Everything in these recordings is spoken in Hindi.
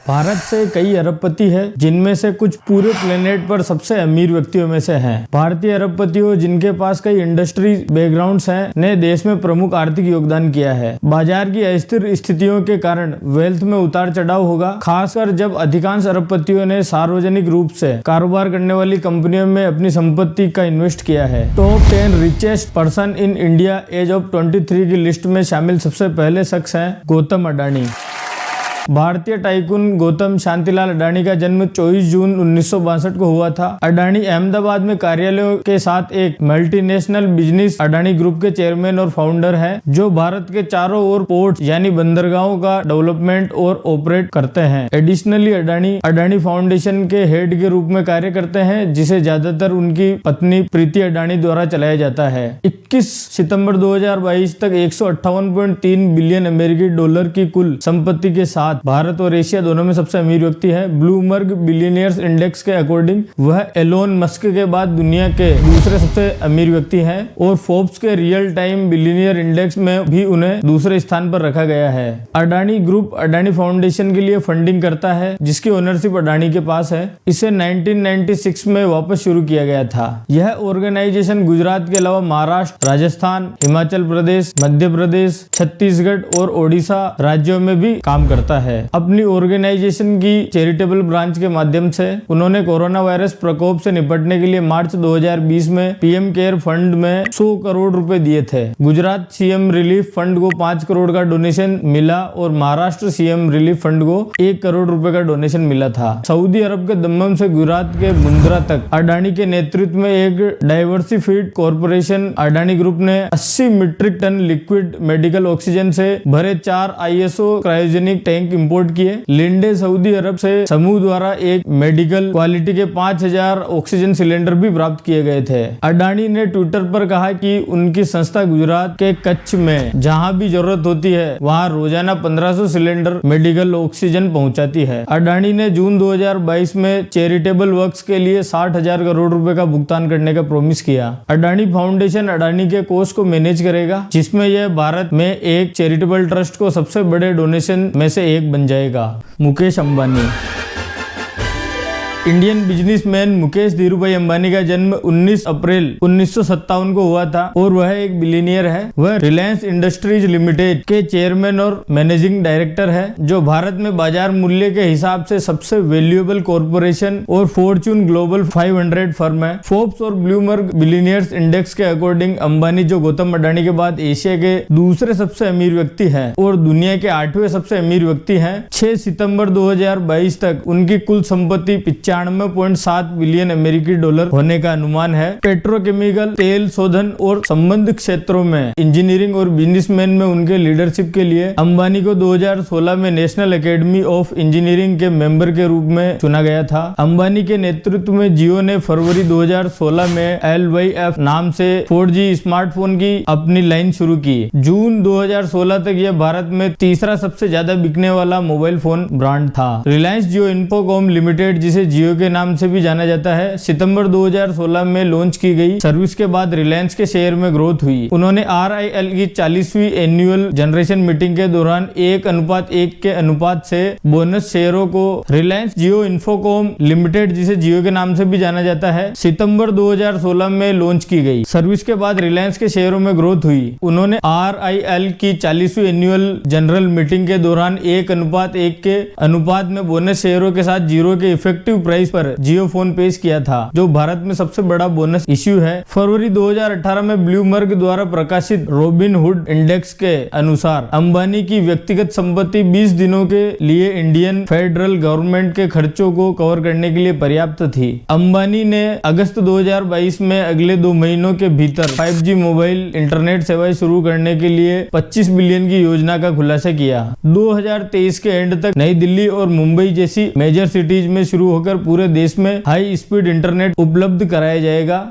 भारत से कई अरबपति हैं, जिनमें से कुछ पूरे प्लेनेट पर सबसे अमीर व्यक्तियों में से हैं। भारतीय अरबपतियों, जिनके पास कई इंडस्ट्री बैकग्राउंड्स हैं, ने देश में प्रमुख आर्थिक योगदान किया है। बाजार की अस्थिर स्थितियों के कारण वेल्थ में उतार चढ़ाव होगा, खासकर जब अधिकांश अरबपतियों ने सार्वजनिक रूप से कारोबार करने वाली कंपनियों में अपनी संपत्ति का इन्वेस्ट किया है। Top 10 richest person in India as of 23 की लिस्ट में शामिल सबसे पहले शख्स हैं गौतम अडानी। भारतीय टाइकून गौतम शांतिलाल अडानी का जन्म 24 जून 1962 को हुआ था। अडानी अहमदाबाद में कार्यालयों के साथ एक मल्टीनेशनल बिजनेस अडानी ग्रुप के चेयरमैन और फाउंडर हैं, जो भारत के चारों ओर पोर्ट्स यानी बंदरगाहों का डेवलपमेंट और ऑपरेट करते हैं। एडिशनली अडानी फाउंडेशन के हेड के रूप में कार्य करते हैं, जिसे ज्यादातर उनकी पत्नी प्रीति अडानी द्वारा चलाया जाता है। 21 सितंबर 2022 तक 158.3 बिलियन अमेरिकी डॉलर की कुल संपत्ति के साथ भारत और एशिया दोनों में सबसे अमीर व्यक्ति है। ब्लूमबर्ग बिलियनियर्स इंडेक्स के अकॉर्डिंग वह एलोन मस्क के बाद दुनिया के दूसरे सबसे अमीर व्यक्ति हैं और फोर्ब्स के रियल टाइम बिलियनियर इंडेक्स में भी उन्हें दूसरे स्थान पर रखा गया है। अडानी ग्रुप अडानी फाउंडेशन के लिए फंडिंग करता है, जिसकी ओनरशिप अडानी के पास है। इसे 1996 में वापस शुरू किया गया था। यह ऑर्गेनाइजेशन गुजरात के अलावा महाराष्ट्र, राजस्थान, हिमाचल प्रदेश, मध्य प्रदेश, छत्तीसगढ़ और ओडिशा राज्यों में भी काम करता है। अपनी ऑर्गेनाइजेशन की चैरिटेबल ब्रांच के माध्यम से उन्होंने कोरोना वायरस प्रकोप से निपटने के लिए मार्च 2020 में पीएम केयर फंड में 100 करोड़ रुपए दिए थे। गुजरात सीएम रिलीफ फंड को 5 करोड़ का डोनेशन मिला और महाराष्ट्र सीएम रिलीफ फंड को 1 करोड़ रुपए का डोनेशन मिला था। सऊदी अरब के दम्मम से गुजरात के मुंद्रा तक अडानी के नेतृत्व में एक डाइवर्सिफाइड कॉर्पोरेशन अडानी ग्रुप ने 80 metric ton liquid medical oxygen से भरे 4 ISO क्रायोजेनिक टैंक इंपोर्ट किए। लिंडे सऊदी अरब से समूह द्वारा एक मेडिकल क्वालिटी के 5000 ऑक्सीजन सिलेंडर भी प्राप्त किए गए थे। अडानी ने ट्विटर पर कहा कि उनकी संस्था गुजरात के कच्छ में जहां भी जरूरत होती है वहां रोजाना 1500 सिलेंडर मेडिकल ऑक्सीजन पहुंचाती है। अडानी ने जून 2022 में चैरिटेबल वर्क्स के लिए 60,000 करोड़ रुपए का भुगतान करने का प्रॉमिस किया। अडानी फाउंडेशन अडानी के कोष को मैनेज करेगा, जिसमें यह भारत में एक चैरिटेबल ट्रस्ट को सबसे बड़े डोनेशन में से एक बन जाएगा। मुकेश अंबानी। इंडियन बिजनेसमैन मुकेश धीरूभाई अंबानी का जन्म 19 अप्रैल 1957 को हुआ था और वह एक बिलियनियर है। वह रिलायंस इंडस्ट्रीज लिमिटेड के चेयरमैन और मैनेजिंग डायरेक्टर है, जो भारत में बाजार मूल्य के हिसाब से सबसे वैल्यूएबल कॉर्पोरेशन और फॉर्च्यून ग्लोबल 500 फर्म है। फोर्ब्स और ब्लूमबर्ग बिलियनियर्स इंडेक्स के अकॉर्डिंग अंबानी, जो गौतम अडानी के बाद एशिया के दूसरे सबसे अमीर व्यक्ति है और दुनिया के 8वें सबसे अमीर व्यक्ति है। 6 सितंबर 2022 तक उनकी कुल संपत्ति 95.7 बिलियन अमेरिकी डॉलर होने का अनुमान है। पेट्रोकेमिकल, तेल शोधन और संबंध क्षेत्रों में इंजीनियरिंग और बिजनेसमैन में उनके लीडरशिप के लिए अंबानी को 2016 में नेशनल एकेडमी ऑफ इंजीनियरिंग के मेंबर के रूप में चुना गया था। अंबानी के नेतृत्व में जियो ने फरवरी 2016 में LYF नाम से 4G स्मार्टफोन की अपनी लाइन शुरू की। जून 2016 तक यह भारत में तीसरा सबसे ज्यादा बिकने वाला मोबाइल फोन ब्रांड था। रिलायंस जियो इन्फोकॉम लिमिटेड, जिसे जियो के नाम से भी जाना जाता है, सितंबर 2016 में लॉन्च की गई सर्विस के बाद रिलायंस के शेयर में ग्रोथ हुई। उन्होंने RIL की 40वीं एनुअल जनरेशन मीटिंग के दौरान 1:1 के अनुपात से बोनस शेयरों को रिलायंस जियो इन्फोकॉम लिमिटेड, जिसे जियो के नाम से भी जाना जाता है, सितंबर 2016 में लॉन्च की गई सर्विस के बाद रिलायंस के शेयरों में ग्रोथ हुई। उन्होंने RIL की 40वीं एनुअल जनरल मीटिंग के दौरान 1:1 के अनुपात में बोनस शेयरों के साथ जीरो के इफेक्टिव प्राइस पर जियो फोन पेश किया था, जो भारत में सबसे बड़ा बोनस इश्यू है। फरवरी 2018 में ब्लूमबर्ग द्वारा प्रकाशित रॉबिन हुड इंडेक्स के अनुसार अंबानी की व्यक्तिगत संपत्ति 20 दिनों के लिए इंडियन फेडरल गवर्नमेंट के खर्चों को कवर करने के लिए पर्याप्त थी। अंबानी ने अगस्त 2022 में अगले 2 महीनों के भीतर 5G मोबाइल इंटरनेट सेवाएं शुरू करने के लिए 25 बिलियन की योजना का खुलासा किया। 2023 के एंड तक नई दिल्ली और मुंबई जैसी मेजर सिटीज में शुरू होकर में पूरे देश में हाई स्पीड इंटरनेट उपलब्ध कराया जाएगा।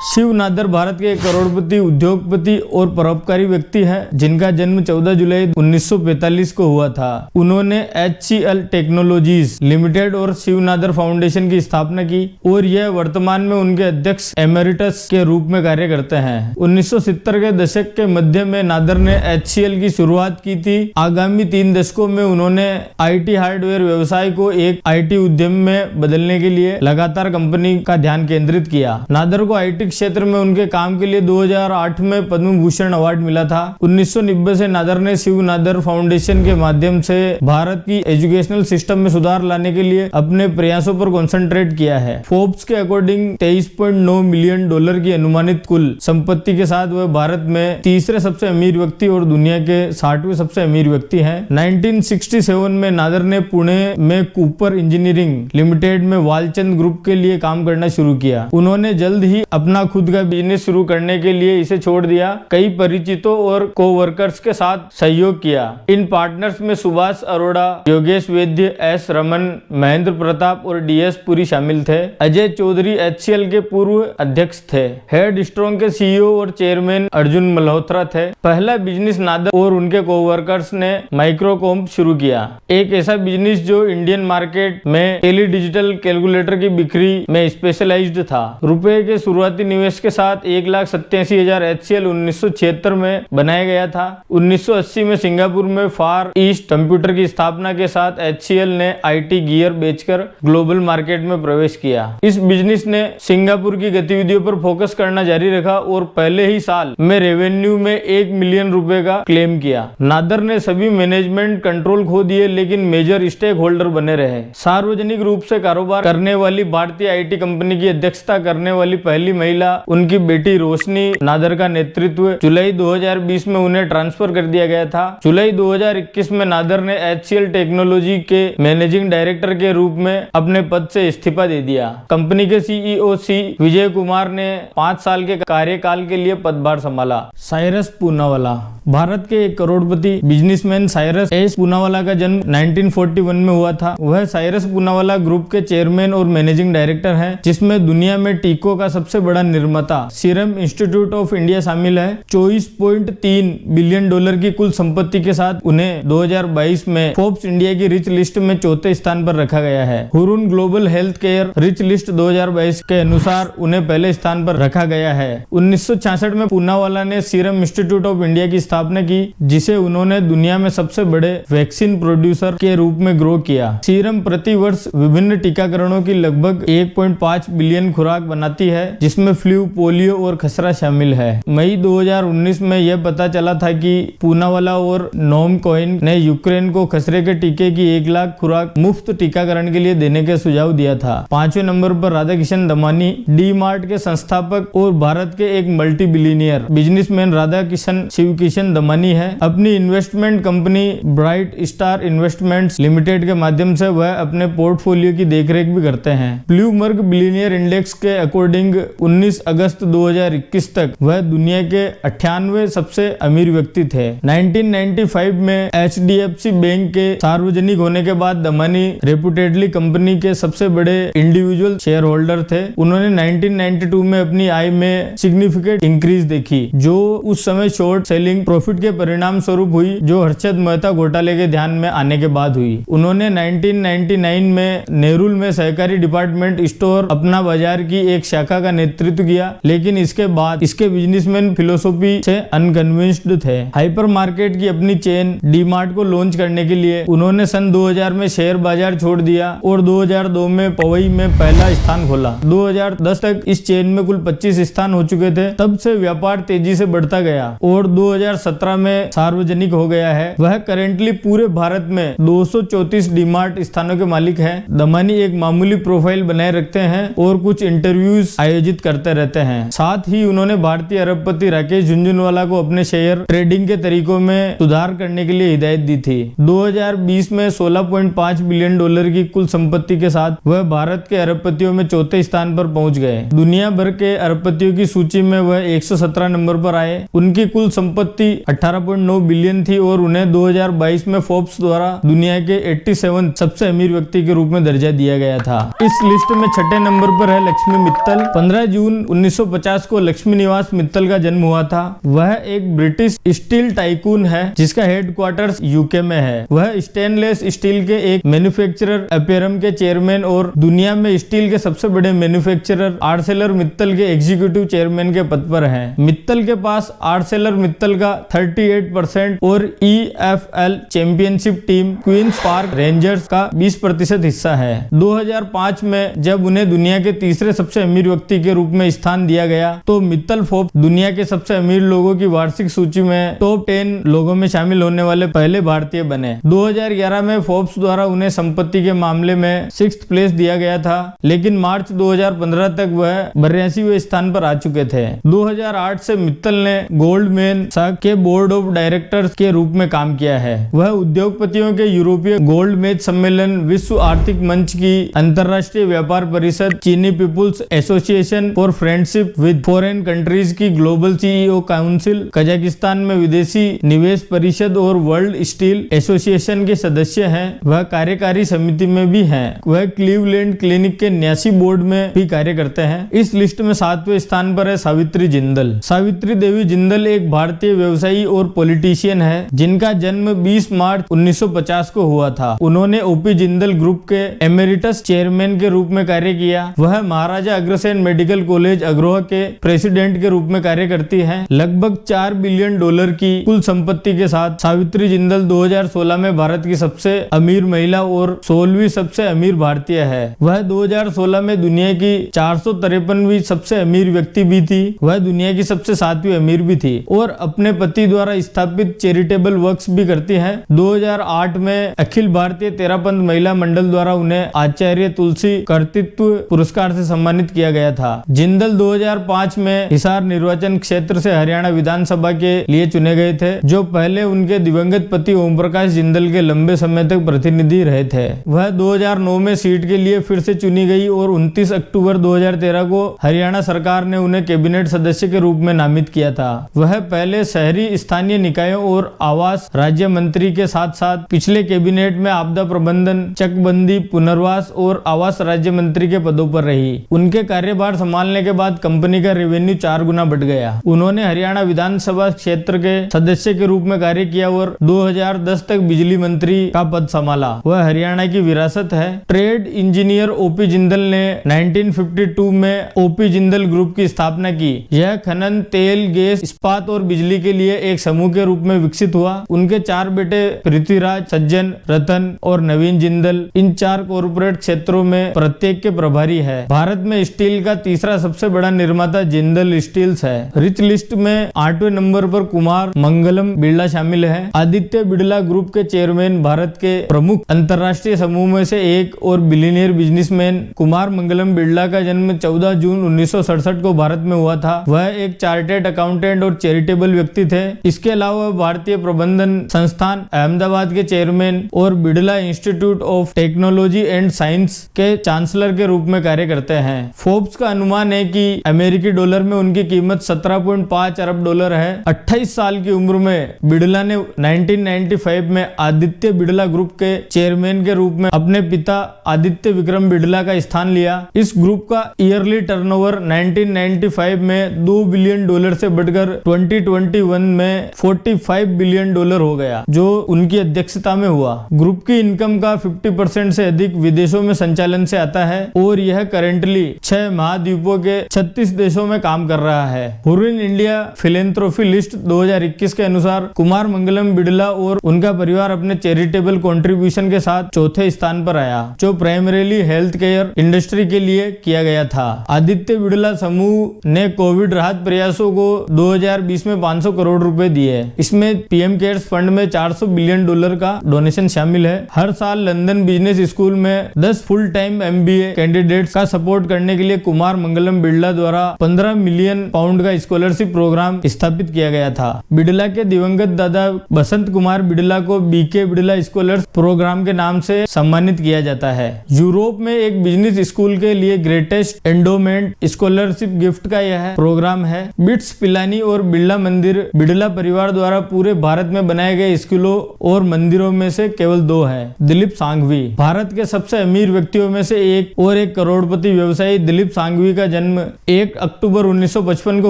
शिव नादर भारत के एक करोड़पति, उद्योगपति और परोपकारी व्यक्ति हैं, जिनका जन्म 14 जुलाई 1945 को हुआ था। उन्होंने HCL टेक्नोलॉजीज लिमिटेड और शिव नादर फाउंडेशन की स्थापना की और यह वर्तमान में उनके अध्यक्ष एमेरिटस के रूप में कार्य करते हैं। 1970 के दशक के मध्य में नादर ने HCL की शुरुआत की थी। आगामी 3 दशकों में उन्होंने IT हार्डवेयर व्यवसाय को एक IT उद्यम में बदलने के लिए लगातार कंपनी का ध्यान केंद्रित किया। नादर को IT क्षेत्र में उनके काम के लिए 2008 में पद्म भूषण अवार्ड मिला था। 1990 से नादर ने शिव नादर फाउंडेशन के माध्यम से भारत की एजुकेशनल सिस्टम में सुधार लाने के लिए अपने प्रयासों पर कंसंट्रेट किया है। फोर्ब्स के अकॉर्डिंग $23.9 मिलियन की अनुमानित कुल संपत्ति के साथ वह भारत में तीसरे सबसे अमीर व्यक्ति और दुनिया के 60वें सबसे अमीर व्यक्ति हैं। 1967 में नादर ने पुणे में कूपर इंजीनियरिंग लिमिटेड में वालचंद ग्रुप के लिए काम करना शुरू किया। उन्होंने जल्द ही अपना खुद का बिजनेस शुरू करने के लिए इसे छोड़ दिया। कई परिचितों और कोवर्कर्स के साथ सहयोग किया। इन पार्टनर्स में सुभाष अरोड़ा, योगेश वैद्य, S रमन, महेंद्र प्रताप और DS पुरी शामिल थे। अजय चौधरी HCL के पूर्व अध्यक्ष थे। हेड स्ट्रॉन्ग के CEO और चेयरमैन अर्जुन मल्होत्रा थे। पहला बिजनेस नादर और उनके कोवर्कर्स ने माइक्रोकॉम्प शुरू किया, एक ऐसा बिजनेस जो इंडियन मार्केट में टेली डिजिटल कैलकुलेटर की बिक्री में स्पेशलाइज्ड था। रुपए के शुरुआती निवेश के साथ 1,87,000 HCL 1976 में बनाया गया था। 1980 में सिंगापुर में फार ईस्ट कंप्यूटर की स्थापना के साथ HCL ने IT गियर बेचकर ग्लोबल मार्केट में प्रवेश किया। इस बिजनेस ने सिंगापुर की गतिविधियों पर फोकस करना जारी रखा और पहले ही साल में रेवेन्यू में $1 मिलियन का क्लेम किया। नादर ने सभी मैनेजमेंट कंट्रोल खो दिए, लेकिन मेजर स्टेक होल्डर बने रहे। सार्वजनिक रूप से कारोबार करने वाली भारतीय IT कंपनी की अध्यक्षता करने वाली पहली महिला उनकी बेटी रोशनी नादर का नेतृत्व जुलाई 2020 में उन्हें ट्रांसफर कर दिया गया था। जुलाई 2021 में नादर ने HCL टेक्नोलॉजी के मैनेजिंग डायरेक्टर के रूप में अपने पद से इस्तीफा दे दिया। कंपनी के CEO C विजय कुमार ने 5 साल के कार्यकाल के लिए पदभार संभाला। साइरस पूनावाला भारत के एक करोड़पति बिजनेसमैन साइरस एस पूनावाला का जन्म 1941 में हुआ था। वह साइरस पूनावाला ग्रुप के चेयरमैन और मैनेजिंग डायरेक्टर हैं, जिसमें दुनिया में टीकों का सबसे बड़ा निर्माता सीरम इंस्टीट्यूट ऑफ इंडिया शामिल है। $24.3 बिलियन की कुल संपत्ति के साथ उन्हें 2022 में फोर्ब्स इंडिया की रिच लिस्ट में 4थे स्थान पर रखा गया है। Hurun global health care rich list 2022 के अनुसार उन्हें पहले स्थान पर रखा गया है। 1966 में पूनावाला ने सीरम इंस्टीट्यूट ऑफ इंडिया की स्थापना की, जिसे उन्होंने दुनिया में सबसे बड़े वैक्सीन प्रोड्यूसर के रूप में ग्रो किया। सीरम प्रति वर्ष विभिन्न टीकाकरणों की लगभग 1.5 बिलियन खुराक बनाती है, जिसमें फ्लू, पोलियो और खसरा शामिल है। मई 2019 में यह पता चला था कि पूनावाला और नोम कोइन ने यूक्रेन को खसरे के टीके की 1 लाख खुराक मुफ्त टीकाकरण के लिए देने का सुझाव दिया था। 5वें नंबर पर राधाकिशन दमानी, डी मार्ट के संस्थापक और भारत के एक multi billionaire businessman Radhakishan Shivkishan Damani है। अपनी investment company bright star investments limited के माध्यम से वह अपने पोर्टफोलियो की देखरेख भी करते हैं। ब्लूमबर्ग बिलियनियर इंडेक्स के अकॉर्डिंग 19 अगस्त 2021 तक वह दुनिया के 98वें सबसे अमीर व्यक्ति थे। 1995 में HDFC बैंक के सार्वजनिक होने के बाद दमानी रेपुटेडली कंपनी के सबसे बड़े इंडिविजुअल शेयर होल्डर थे। उन्होंने 1992 में अपनी आय में सिग्निफिकेंट इंक्रीज देखी, जो उस समय शॉर्ट सेलिंग प्रॉफिट के परिणाम स्वरूप हुई, जो हर्षद मेहता घोटाले के ध्यान में आने के बाद हुई। उन्होंने 1999 में नेरुल में सहकारी डिपार्टमेंट स्टोर अपना बाजार की एक शाखा का नेतृत्व किया, लेकिन इसके बाद इसके बिजनेसमैन फिलोसॉफी से अनकन्विंस्ड थे। हाइपर मार्केट की अपनी चेन डी मार्ट को लॉन्च करने के लिए उन्होंने सन 2000 में शेयर बाजार छोड़ दिया और 2002 में पवई में पहला स्थान खोला। 2010 तक इस चेन में कुल 25 स्थान हो चुके थे। तब से व्यापार तेजी से बढ़ता गया और 2017 में सार्वजनिक हो गया है। वह करेंटली पूरे भारत में 234 डी मार्ट स्थानों के मालिक हैं। दमानी एक मामूली प्रोफाइल बनाए रखते हैं और कुछ इंटरव्यूज आयोजित करते रहते हैं। साथ ही उन्होंने भारतीय अरबपति राकेश झुनझुनवाला को अपने शेयर ट्रेडिंग के तरीकों में सुधार करने के लिए हिदायत दी थी। 2020 में $16.5 बिलियन की कुल संपत्ति के साथ वह भारत के अरबपतियों में 4थे स्थान पर पहुंच गए। दुनिया भर के अरबपतियों की सूची में वह 117 नंबर पर आए। उनकी कुल संपत्ति 18.9 बिलियन थी और उन्हें 2022 में फोर्ब्स द्वारा दुनिया के 87 सबसे अमीर व्यक्ति के रूप रूप में दर्जा दिया गया था। इस लिस्ट में छठे नंबर पर है लक्ष्मी मित्तल। 15 जून 1950 को लक्ष्मी निवास मित्तल का जन्म हुआ था। वह एक ब्रिटिश स्टील टाइकून है जिसका हेडक्वार्टर्स यूके में है। वह स्टेनलेस स्टील के एक मैन्युफैक्चरर अपेरम के चेयरमैन और दुनिया में स्टील के सबसे बड़े मैन्युफैक्चरर आर्सेलर मित्तल के एग्जीक्यूटिव चेयरमैन के पद पर हैं। मित्तल के पास आर्सेलर मित्तल का 38% और EFL championship team Queens Park Rangers का 20% हिस्सा है। 2005 में जब उन्हें दुनिया के तीसरे सबसे अमीर व्यक्ति के रूप में स्थान दिया गया तो मित्तल फोर्ब्स दुनिया के सबसे अमीर लोगों की वार्षिक सूची में टॉप 10 लोगों में शामिल होने वाले पहले भारतीय बने। 2011 में फोर्ब्स द्वारा उन्हें संपत्ति के मामले में 6th प्लेस दिया गया था, लेकिन मार्च 2015 तक वह 82वें स्थान पर आ चुके थे। 2008 से मित्तल ने गोल्डमैन सैक्स के बोर्ड ऑफ डायरेक्टर्स के रूप में काम किया है। वह उद्योगपतियों के यूरोपीय गोल्डमैन सम्मेलन, विश्व आर्थिक मंच की अंतरराष्ट्रीय व्यापार परिषद, चीनी People's Association for Friendship with Foreign Countries की ग्लोबल CEO काउंसिल, कजाकिस्तान में विदेशी निवेश परिषद और वर्ल्ड स्टील एसोसिएशन के सदस्य हैं। वह कार्यकारी समिति में भी हैं। वह क्लीवलैंड क्लिनिक के न्यासी बोर्ड में भी कार्य करते हैं। इस लिस्ट में 7वें स्थान पर है सावित्री जिंदल। सावित्री देवी जिंदल एक भारतीय व्यवसायी और पॉलिटिशियन है जिनका जन्म 20 मार्च 1950 को हुआ था। उन्होंने ओपी जिंदल ग्रुप के एमेरिटस चेयरमैन के रूप में कार्य किया। वह महाराजा अग्रसेन मेडिकल कॉलेज अग्रोहा के प्रेसिडेंट के रूप में कार्य करती है। लगभग $4 बिलियन की कुल संपत्ति के साथ सावित्री जिंदल 2016 में भारत की सबसे अमीर महिला और 16वीं सबसे अमीर भारतीय है। वह 2016 में दुनिया की 453वीं सबसे अमीर व्यक्ति भी थी। वह दुनिया की सबसे 7वीं अमीर भी थी और अपने पति द्वारा स्थापित चैरिटेबल वर्क्स भी करती है। 2008 में अखिल भारतीय तेरापंथ महिला मंडल द्वारा उन्हें आचार्य तुलसी कर्तृत्व पुरस्कार से सम्मानित किया गया था। जिंदल 2005 में हिसार निर्वाचन क्षेत्र से हरियाणा विधानसभा के लिए चुने गए थे, जो पहले उनके दिवंगत पति ओम प्रकाश जिंदल के लंबे समय तक प्रतिनिधि रहे थे। वह 2009 में सीट के लिए फिर से चुनी गई और 29 अक्टूबर 2013 को हरियाणा सरकार ने उन्हें कैबिनेट सदस्य के रूप में नामित किया था। वह पहले शहरी स्थानीय निकायों और आवास राज्य मंत्री के साथ साथ पिछले कैबिनेट में आपदा प्रबंधन, चकबंदी, पुनर्वास और आवास राज्य मंत्री के पदों पर रही। उनके कार्यभार संभालने के बाद कंपनी का रेवेन्यू 4 गुना बढ़ गया। उन्होंने हरियाणा विधानसभा क्षेत्र के सदस्य के रूप में कार्य किया और 2010 तक बिजली मंत्री का पद संभाला। वह हरियाणा की विरासत है। ट्रेड इंजीनियर ओपी जिंदल ने 1952 में ओपी जिंदल ग्रुप की स्थापना की। यह खनन, तेल, गैस, इस्पात और बिजली के लिए एक समूह के रूप में विकसित हुआ। उनके 4 बेटे पृथ्वीराज, सज्जन, रतन और नवीन जिंदल इन 4 कॉर्पोरेट क्षेत्रों में प्रत्येक के प्रभारी है। भारत में स्टील का तीसरा सबसे बड़ा निर्माता जिंदल स्टील्स है। रिच लिस्ट में 8वें नंबर पर कुमार मंगलम बिड़ला शामिल है। आदित्य बिड़ला ग्रुप के चेयरमैन, भारत के प्रमुख अंतरराष्ट्रीय समूह में से एक और बिलियनियर बिजनेसमैन कुमार मंगलम बिड़ला का जन्म 14 जून 1967 को भारत में हुआ था। वह एक चार्टेड अकाउंटेंट और चैरिटेबल व्यक्ति थे। इसके अलावा भारतीय प्रबंधन संस्थान अहमदाबाद के चेयरमैन और Birla institute of technology and science के चांसलर के रूप में कार्य करते हैं। फोर्ब्स का अनुमान है कि अमेरिकी डॉलर में उनकी कीमत $17.5 अरब है। 28 साल की उम्र में बिड़ला ने 1995 में आदित्य बिड़ला ग्रुप के चेयरमैन के रूप में अपने पिता आदित्य विक्रम बिड़ला का स्थान लिया। इस ग्रुप का ईयरली टर्नओवर 1995 में $2 बिलियन से बढ़कर 2021 में $45 बिलियन हो गया, जो उनकी अध्यक्षता में हुआ। ग्रुप की इनकम का 50% से अधिक विदेशों में संचालन से आता है और यह करेंटली 6 महाद्वीपों के 36 देशों में काम कर रहा है। हुरिन इंडिया फिलेंथ्रोपी लिस्ट 2021 के अनुसार कुमार मंगलम बिड़ला और उनका परिवार अपने चैरिटेबल कंट्रीब्यूशन के साथ चौथे स्थान पर आया, जो प्राइमरीली हेल्थ केयर इंडस्ट्री के लिए किया गया था। आदित्य बिड़ला समूह ने कोविड राहत प्रयासों को 2020 में 500 करोड़ रुपए दिए। इसमें पीएम केयर्स फंड में $400 बिलियन का डोनेशन शामिल है। हर साल लंदन बिजनेस स्कूल में 10 फुल टाइम MBA कैंडिडेट्स का सपोर्ट करने के लिए कुमार मंगलम बिड़ला द्वारा £15 मिलियन का स्कॉलरशिप प्रोग्राम स्थापित किया गया था। बिड़ला के दिवंगत दादा बसंत कुमार बिड़ला को BK बिड़ला स्कॉलर्स प्रोग्राम के नाम से सम्मानित किया जाता है। यूरोप में एक बिजनेस स्कूल के लिए ग्रेटेस्ट एंडोमेंट स्कॉलरशिप गिफ्ट का यह प्रोग्राम है। बिट्स पिलानी और बिड़ला मंदिर बिड़ला परिवार द्वारा पूरे भारत में बनाए गए स्कूलों और मंदिरों में से केवल 2 है। दिलीप सांघवी भारत के सबसे अमीर व्यक्तियों में से एक और एक करोड़पति व्यवसायी दिलीप सांघवी का जन्म 1 अक्टूबर 1955 को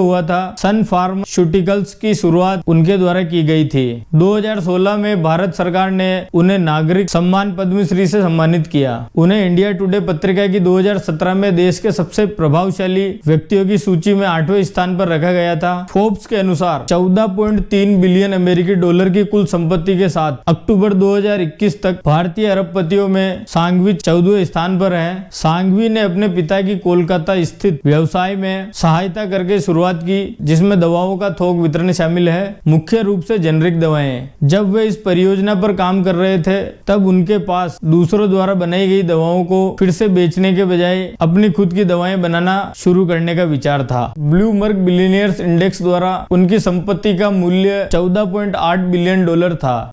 हुआ था। सन फार्मास्यूटिकल्स की शुरुआत उनके द्वारा की गई थी। 2016 में भारत सरकार ने उन्हें नागरिक सम्मान पद्मश्री से सम्मानित किया। उन्हें इंडिया टुडे पत्रिका की 2017 में देश के सबसे प्रभावशाली व्यक्तियों की सूची में 8वें स्थान पर रखा गया था। फोर्ब्स के अनुसार 14.3 बिलियन अमेरिकी डॉलर की कुल संपत्ति के साथ अक्टूबर 2021 तक भारतीय अरबपतियों में सांघवी 14वें स्थान पर है। सांघवी ने अपने पिता की कोलकाता स्थित व्यवसाय में सहायता करके शुरुआत की, जिसमें दवाओं का थोक वितरण शामिल है, मुख्य रूप से जेनरिक दवाएं। जब वे इस परियोजना पर काम कर रहे थे तब उनके पास दूसरों द्वारा बनाई गई दवाओं को फिर से बेचने के बजाय अपनी खुद की दवाएं बनाना शुरू करने का विचार था। ब्लूमबर्ग बिलियनियर्स इंडेक्स द्वारा उनकी संपत्ति का मूल्य 14.8 बिलियन डॉलर था।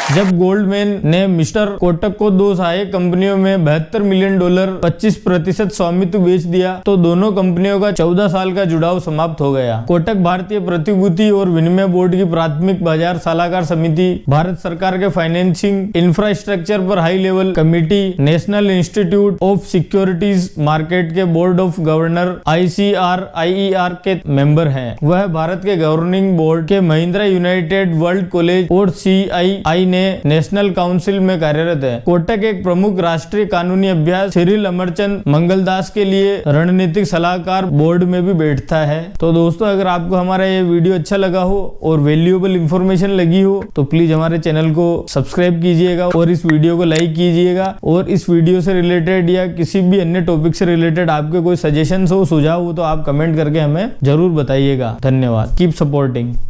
जब गोल्डमैन ने मिस्टर कोटक को 2 सहायक कंपनियों में $72 मिलियन 25% स्वामित्व बेच दिया तो दोनों कंपनियों का 14 साल का जुड़ाव समाप्त हो गया। कोटक भारतीय प्रतिभूति और विनिमय बोर्ड की प्राथमिक बाजार सलाहकार समिति, भारत सरकार के फाइनेंसिंग इंफ्रास्ट्रक्चर पर high level committee, national institute of securities market के बोर्ड ऑफ गवर्नर ICR के मेंबर हैं। वह भारत के गवर्निंग बोर्ड के महिंद्रा यूनाइटेड वर्ल्ड कॉलेज और CII नेशनल काउंसिल में कार्यरत है। कोटक एक प्रमुख राष्ट्रीय कानूनी अभ्यास सिरिल अमरचंद मंगलदास के लिए रणनीतिक सलाहकार बोर्ड में भी बैठता है। तो दोस्तों, अगर आपको हमारा ये वीडियो अच्छा लगा हो और वैल्यूएबल इंफॉर्मेशन लगी हो तो प्लीज हमारे चैनल को सब्सक्राइब कीजिएगा और इस वीडियो को लाइक कीजिएगा। और इस वीडियो से रिलेटेड या किसी भी अन्य टॉपिक से रिलेटेड आपके कोई सजेशन हो, सुझाव हो तो आप कमेंट करके हमें जरूर बताइएगा। धन्यवाद। Keep supporting.